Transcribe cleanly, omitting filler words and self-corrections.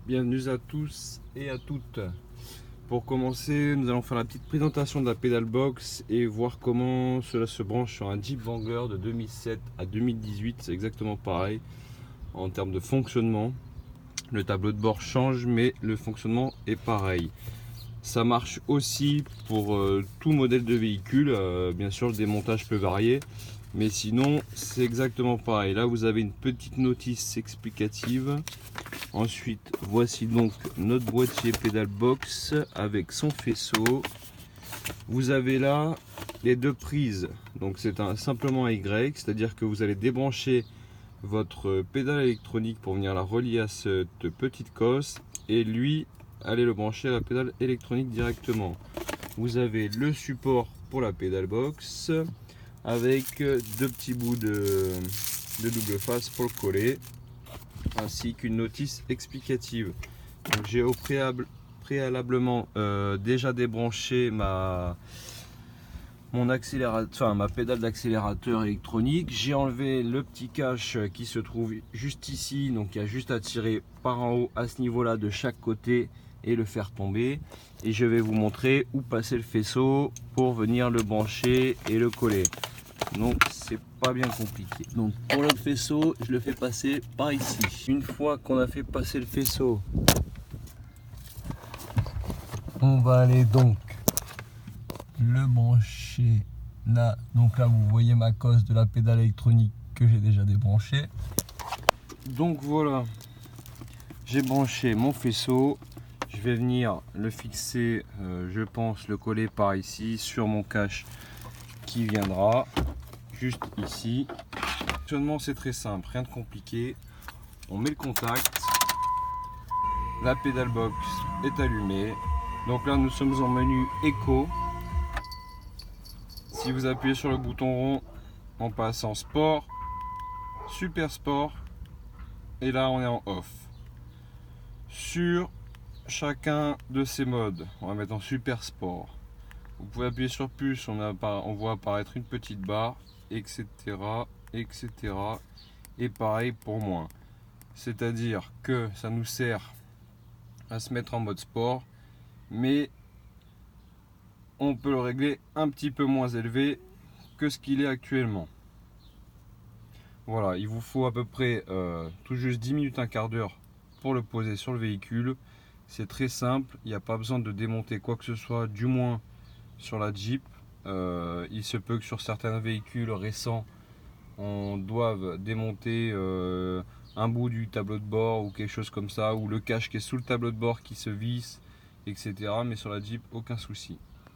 Bienvenue à tous et à toutes. Pour commencer, nous allons faire la petite présentation de la pédale box et voir comment cela se branche sur un Jeep Wrangler de 2007 à 2018. C'est exactement pareil en termes de fonctionnement. Le tableau de bord change, mais le fonctionnement est pareil. Ça marche aussi pour tout modèle de véhicule. Bien sûr, le démontage peut varier, mais sinon c'est exactement pareil. Là, vous avez une petite notice explicative. Ensuite, voici donc notre boîtier pédale box avec son faisceau. Vous avez là les deux prises. Donc c'est simplement un Y, c'est-à-dire que vous allez débrancher votre pédale électronique pour venir la relier à cette petite cosse et lui allez le brancher à la pédale électronique directement. Vous avez le support pour la pédale box avec deux petits bouts de double face pour le coller, ainsi qu'une notice explicative. J'ai préalablement déjà débranché mon accélérateur, enfin ma pédale d'accélérateur électronique. J'ai enlevé le petit cache qui se trouve juste ici, donc il y a juste à tirer par en haut à ce niveau là de chaque côté et le faire tomber, et je vais vous montrer où passer le faisceau pour venir le brancher et le coller. Donc c'est pas bien compliqué. Donc pour le faisceau, je le fais passer par ici. Une fois qu'on a fait passer le faisceau, on va aller donc le brancher là. Donc là vous voyez ma cosse de la pédale électronique que j'ai déjà débranchée. Donc voilà, j'ai branché mon faisceau. Je vais venir le fixer, je pense le coller par ici sur mon cache qui viendra juste ici. Le fonctionnement c'est très simple, rien de compliqué. On met le contact, la pédale box est allumée. Donc là nous sommes en menu éco. Si vous appuyez sur le bouton rond, on passe en sport, super sport, et là on est en off. Sur chacun de ces modes, on va mettre en super sport. Vous pouvez appuyer sur plus, on voit apparaître une petite barre, etc., etc. Et pareil pour moins. C'est-à-dire que ça nous sert à se mettre en mode sport, mais on peut le régler un petit peu moins élevé que ce qu'il est actuellement. Voilà, il vous faut à peu près tout juste 10 minutes, un quart d'heure pour le poser sur le véhicule. C'est très simple, il n'y a pas besoin de démonter quoi que ce soit, du moins sur la Jeep. Il se peut que sur certains véhicules récents, on doive démonter un bout du tableau de bord ou quelque chose comme ça, ou le cache qui est sous le tableau de bord qui se visse, etc. Mais sur la Jeep, aucun souci.